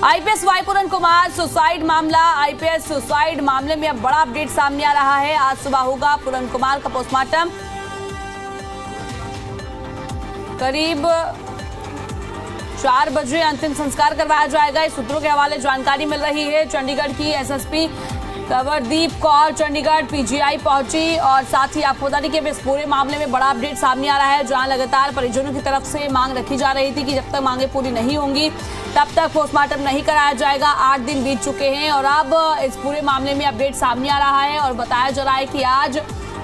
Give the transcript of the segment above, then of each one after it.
IPS Y पूरन Kumar suicide मामला। IPS suicide मामले में अब बड़ा अपडेट सामने आ रहा है। आज सुबह होगा पूरन कुमार का पोस्टमार्टम। करीब 4 बजे अंतिम संस्कार करवाया जाएगा। इस सूत्रों के हवाले जानकारी मिल रही है। चंडीगढ़ की एसएसपी कंवरदीप कौर चंडीगढ़ पीजीआई पहुंची और साथ ही आपको बता दें कि इस पूरे मामले में बड़ा अपडेट सामने आ रहा है, जहां लगातार परिजनों की तरफ से मांग रखी जा रही थी कि जब तक मांगे पूरी नहीं होंगी तब तक पोस्टमार्टम नहीं कराया जाएगा। 8 दिन बीत चुके हैं और अब इस पूरे मामले में अपडेट सामने आ रहा है और बताया जा रहा है कि आज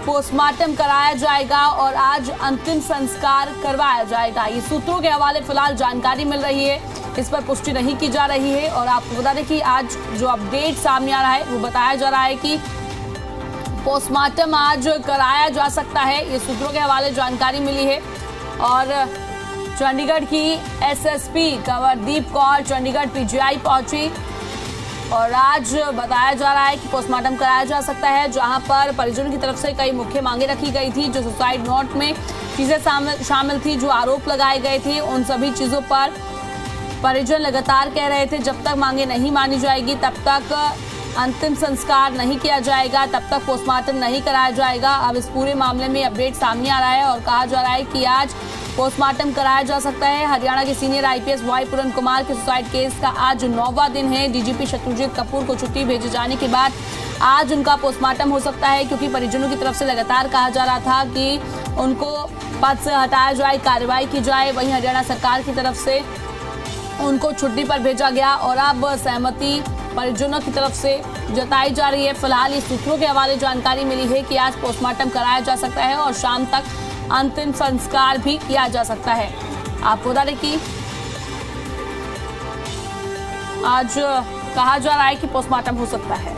पोस्टमार्टम कराया जाएगा और आज अंतिम संस्कार करवाया जाएगा। ये सूत्रों के हवाले फिलहाल जानकारी मिल रही है, इस पर पुष्टि नहीं की जा रही है। और आपको बता दें कि आज जो अपडेट सामने आ रहा है वो बताया जा रहा है कि पोस्टमार्टम आज कराया जा सकता है। ये सूत्रों के हवाले जानकारी मिली है और चंडीगढ़ की एसएसपी कंवरदीप कौर चंडीगढ़ पीजीआई पहुंची और आज बताया जा रहा है कि पोस्टमार्टम कराया जा सकता है, जहां पर परिजनों की तरफ से कई मुख्य मांगे रखी गई थी। जो सुसाइड नोट में चीजें शामिल थी, जो आरोप लगाए गए थे, उन सभी चीजों पर परिजन लगातार कह रहे थे जब तक मांगे नहीं मानी जाएगी तब तक अंतिम संस्कार नहीं किया जाएगा, तब तक पोस्टमार्टम नहीं कराया जाएगा। अब इस पूरे मामले में अपडेट सामने आ रहा है और कहा जा रहा है कि आज पोस्टमार्टम कराया जा सकता है। हरियाणा के सीनियर आईपीएस वाई पूरन कुमार के सुसाइड केस का आज 9वां दिन है। डीजीपी शत्रुजीत कपूर को छुट्टी भेजे जाने के बाद आज उनका पोस्टमार्टम हो सकता है, क्योंकि परिजनों की तरफ से लगातार कहा जा रहा था कि उनको पद से हटाया जाए, कार्रवाई की जाए। वहीं हरियाणा सरकार की तरफ से उनको छुट्टी पर भेजा गया और अब सहमति परिजनों की तरफ से जताई जा रही है। फिलहाल इस सूत्रों के हवाले जानकारी मिली है कि आज पोस्टमार्टम कराया जा सकता है और शाम तक अंतिम संस्कार भी किया जा सकता है। आपको बता दें कि आज कहा जा रहा है कि पोस्टमार्टम हो सकता है।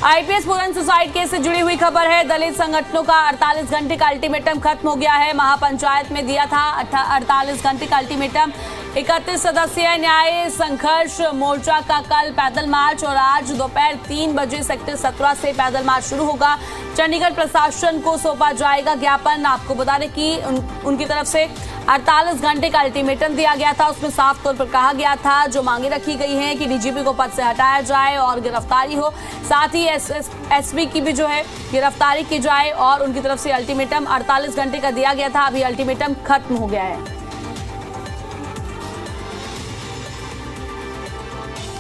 आईपीएस पूरन सुसाइड केस से जुड़ी हुई खबर है। दलित संगठनों का 48 घंटे का अल्टीमेटम खत्म हो गया है। महापंचायत में दिया था 48 घंटे का अल्टीमेटम। 31 सदस्यीय न्याय संघर्ष मोर्चा का कल पैदल मार्च और आज दोपहर 3 बजे सेक्टर 17 से पैदल मार्च शुरू होगा। चंडीगढ़ प्रशासन को सौंपा जाएगा ज्ञापन। आपको बता दें कि उनकी तरफ से 48 घंटे का अल्टीमेटम दिया गया था। उसमें साफ तौर पर कहा गया था जो मांगे रखी गई हैं कि डीजीपी को पद से हटाया जाए और गिरफ्तारी हो, साथ ही एसपी की भी जो है गिरफ्तारी की जाए। और उनकी तरफ से अल्टीमेटम 48 घंटे का दिया गया था। अभी अल्टीमेटम खत्म हो गया है।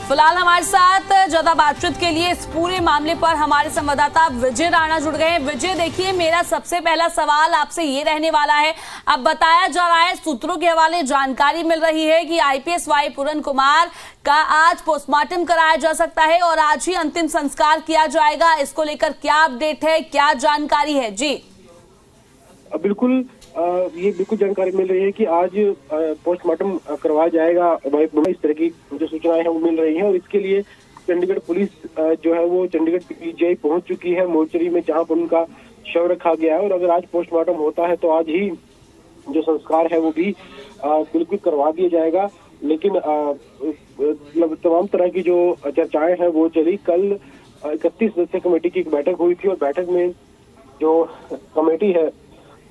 फिलहाल हमारे साथ ज्यादा बातचीत के लिए इस पूरे मामले पर हमारे संवाददाता विजय राणा जुड़ गए हैं। विजय, देखिए, मेरा सबसे पहला सवाल आपसे ये रहने वाला है। अब बताया जा रहा है, सूत्रों के हवाले जानकारी मिल रही है कि आईपीएस वाई पूरन कुमार का आज पोस्टमार्टम कराया जा सकता है और आज ही अंतिम संस्कार किया जाएगा। इसको लेकर क्या अपडेट है, क्या जानकारी है? जी बिल्कुल, ये बिल्कुल जानकारी मिल रही है कि आज पोस्टमार्टम करवाया जाएगा। इस तरह की जो सूचनाएं हैं वो मिल रही हैं और इसके लिए चंडीगढ़ पुलिस जो है वो चंडीगढ़ पीजीआई पहुंच चुकी है मोर्चरी में, जहां पर उनका शव रखा गया है। और अगर आज पोस्टमार्टम होता है तो आज ही जो संस्कार है वो भी बिल्कुल करवा दिया जाएगा। लेकिन तमाम तरह की जो चर्चाएं हैं वो चली। कल 31 सदस्य कमेटी की एक बैठक हुई थी और बैठक में जो कमेटी है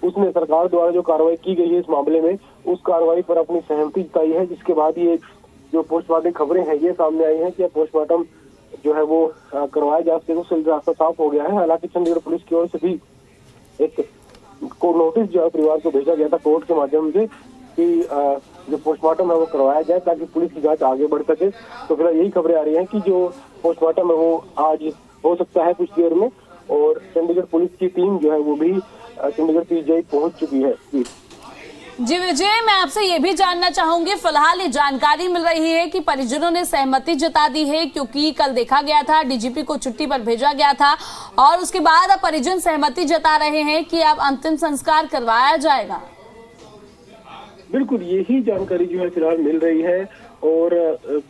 उसने सरकार द्वारा जो कार्रवाई की गई है इस मामले में, उस कार्रवाई पर अपनी सहमति जताई है, जिसके बाद ये जो पोस्टमार्टम खबरें हैं ये सामने आई हैं कि पोस्टमार्टम जो है वो करवाया जा सके। तो रास्ता साफ हो गया है। हालांकि चंडीगढ़ पुलिस की ओर से भी एक नोटिस जो है परिवार को भेजा गया था कोर्ट के माध्यम से कि जो पोस्टमार्टम है वो करवाया जाए ताकि पुलिस की जांच आगे बढ़ सके। तो फिलहाल यही खबरें आ रही हैं कि जो पोस्टमार्टम है वो आज हो सकता है कुछ देर में, और चंडीगढ़ पुलिस की टीम जो है वो भी चंडीगढ़ पीजीआई पहुंच चुकी है। जी विजय, मैं आपसे ये भी जानना चाहूंगी, फिलहाल ये जानकारी मिल रही है कि परिजनों ने सहमति जता दी है, क्योंकि कल देखा गया था डीजीपी को छुट्टी पर भेजा गया था और उसके बाद अब परिजन सहमति जता रहे हैं कि अब अंतिम संस्कार करवाया जाएगा। बिल्कुल, यही जानकारी जो है फिलहाल मिल रही है और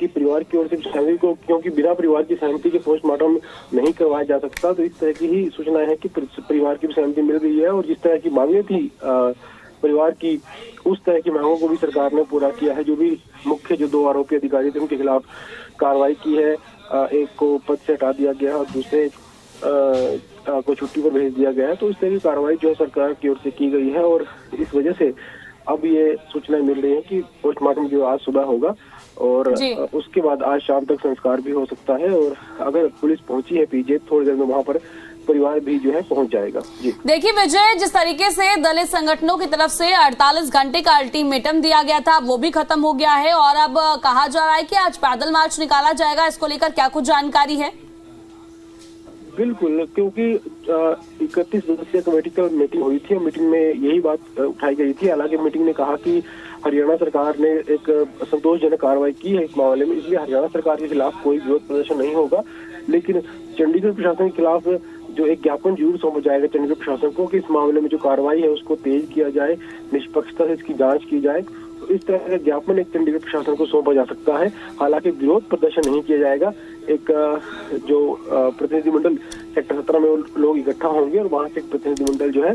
कि परिवार की ओर से सहमति को, क्योंकि बिना परिवार की सहमति के पोस्टमार्टम नहीं करवाया जा सकता, तो इस तरह की ही सूचना है कि परिवार की भी सहमति मिल गई है। और जिस तरह की मांगे थी परिवार की, उस तरह की मांगों को भी सरकार ने पूरा किया है। जो भी मुख्य जो 2 आरोपी अधिकारी थे उनके खिलाफ कार्रवाई की है। एक को पद से हटा दिया गया और दूसरे को छुट्टी पर भेज दिया गया है। तो इस तरह की कार्रवाई जो है सरकार की ओर से की गई है और इस वजह से अब ये सूचनाएं मिल रही है कि पोस्टमार्टम जो आज सुबह होगा और उसके बाद आज शाम तक संस्कार भी हो सकता है। और अगर पुलिस पहुंची है पीजे, थोड़ी देर में वहां पर परिवार भी जो है पहुंच जाएगा। जी देखिए विजय, जिस तरीके से दलित संगठनों की तरफ से 48 घंटे का अल्टीमेटम दिया गया था वो भी खत्म हो गया है और अब कहा जा रहा है कि आज पैदल मार्च निकाला जाएगा। इसको लेकर क्या कुछ जानकारी है? बिल्कुल, क्योंकि 31 सदस्यीय कमेटी की मीटिंग हुई थी और मीटिंग में यही बात उठाई गई थी। हालांकि मीटिंग ने कहा कि हरियाणा सरकार ने एक संतोषजनक कार्रवाई की है इस मामले में, इसलिए हरियाणा सरकार के खिलाफ कोई विरोध प्रदर्शन नहीं होगा। लेकिन चंडीगढ़ प्रशासन के खिलाफ जो एक ज्ञापन जरूर सौंपा जाएगा चंडीगढ़ प्रशासन को कि इस मामले में जो कार्रवाई है उसको तेज किया जाए, निष्पक्षता से इसकी जांच की जाए। तो इस तरह का ज्ञापन एक चंडीगढ़ प्रशासन को सौंपा जा सकता है। हालांकि विरोध प्रदर्शन नहीं किया जाएगा। एक जो प्रतिनिधिमंडल सेक्टर 17 में लोग इकट्ठा होंगे और वहां से एक प्रतिनिधिमंडल जो है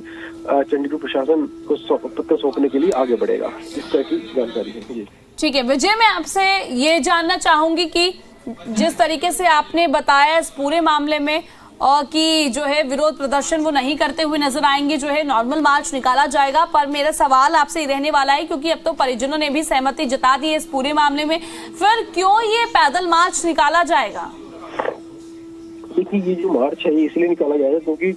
चंडीगढ़ प्रशासन को पत्र सौंपने के लिए आगे बढ़ेगा। इस तरह की जानकारी है। जी ठीक है विजय, मैं आपसे ये जानना चाहूंगी कि जिस तरीके से आपने बताया इस पूरे मामले में और कि जो है विरोध प्रदर्शन वो नहीं करते हुए नजर आएंगे, जो है नॉर्मल मार्च निकाला जाएगा। पर मेरा सवाल आपसे रहने वाला है, क्योंकि अब तो परिजनों ने भी सहमति जता दी है इस पूरे मामले में, फिर क्यों ये पैदल मार्च निकाला जाएगा? देखिए, ये जो मार्च है ये इसलिए निकाला जाएगा क्योंकि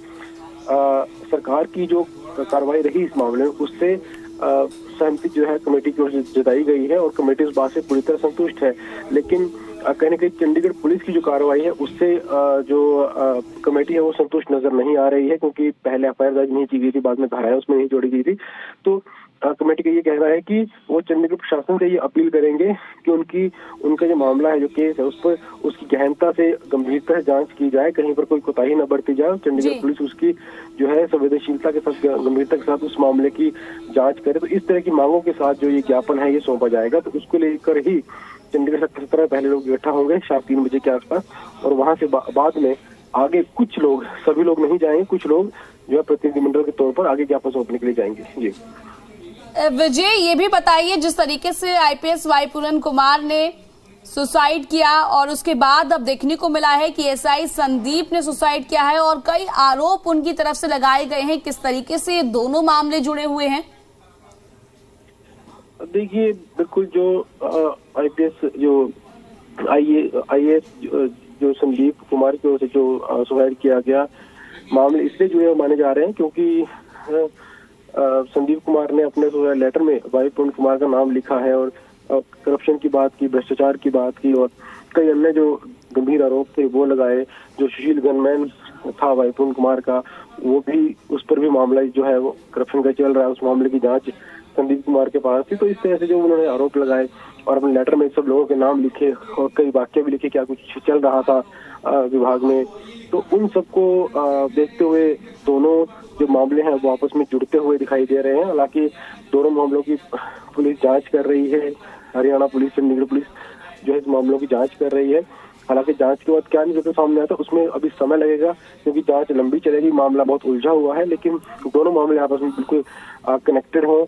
सरकार की जो कार्रवाई रही इस मामले में उससे सहमति जो है कमेटी की ओर से जताई गई है और कमेटी उस बात से पूरी तरह संतुष्ट है। लेकिन कहीं न कहीं चंडीगढ़ पुलिस की जो कार्रवाई है उससे जो कमेटी है वो संतुष्ट नजर नहीं आ रही है, क्योंकि पहले एफआईआर दर्ज नहीं की गई थी, बाद में धाराएं उसमें नहीं जोड़ी गई थी। तो कमेटी का ये कहना है कि वो चंडीगढ़ प्रशासन से ये अपील करेंगे कि उनका जो मामला है, जो केस है, उस पर उसकी गहनता से गंभीरता से जांच की जाए, कहीं पर कोई कोताही न बरती जाए। चंडीगढ़ पुलिस उसकी जो है संवेदनशीलता के साथ, गंभीरता के साथ उस मामले की जांच करे। तो इस तरह की मांगों के साथ जो ये ज्ञापन है ये सौंपा जाएगा। तो उसको लेकर ही चंडीगढ़ सेक्टर 17 पहले लोग इकट्ठा होंगे शाम 3 बजे के आसपास और वहां से बाद में आगे कुछ लोग, सभी लोग नहीं जाएंगे, कुछ लोग जो है प्रतिनिधिमंडल के तौर पर आगे ज्ञापन सौंपने के लिए जाएंगे। जी विजय, ये भी बताइए, जिस तरीके से आईपीएस वाई पूरन कुमार ने सुसाइड किया और उसके बाद अब देखने को मिला है कि एसआई संदीप ने सुसाइड किया है और कई आरोप उनकी तरफ से लगाए गए हैं, किस तरीके से ये दोनों मामले जुड़े हुए हैं? देखिए, बिल्कुल जो आईपीएस जो आईएएस जो संदीप कुमार की ओर से जो सुसाइड किया गया, मामले इसलिए जुड़े माने जा रहे हैं क्योंकि संदीप कुमार ने अपने सुसाइड लेटर में वाई पूर्ण कुमार का नाम लिखा है और करप्शन की बात की, भ्रष्टाचार की बात की और कई अन्य जो गंभीर आरोप थे वो लगाए। जो सुशील गनमैन था वाई पूर्ण कुमार का, वो भी, उस पर भी मामला जो है वो करप्शन का चल रहा है, उस मामले की जांच संदीप कुमार के पास थी। तो इस तरह से जो उन्होंने आरोप लगाए और अपने लेटर में सब लोगों के नाम लिखे और कई वाक्य भी लिखे, क्या कुछ चल रहा था विभाग में, तो उन सबको देखते हुए दोनों जो मामले हैं वो आपस में जुड़ते हुए दिखाई दे रहे हैं। हालांकि दोनों मामलों की पुलिस जांच कर रही है, हरियाणा पुलिस, चंडीगढ़ पुलिस जो है इस मामलों की जांच कर रही है। हालांकि जांच के बाद क्या निकलकर सामने आता है उसमें अभी समय लगेगा, क्योंकि जांच लंबी चलेगी, मामला बहुत उलझा हुआ है। लेकिन दोनों मामले आपस में बिल्कुल कनेक्टेड हैं।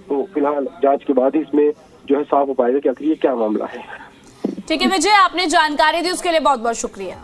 तो फिलहाल जांच के बाद ही इसमें जो है साफ हो पाएगा कि आखिर ये क्या मामला है। ठीक है विजय, आपने जानकारी दी उसके लिए बहुत बहुत शुक्रिया।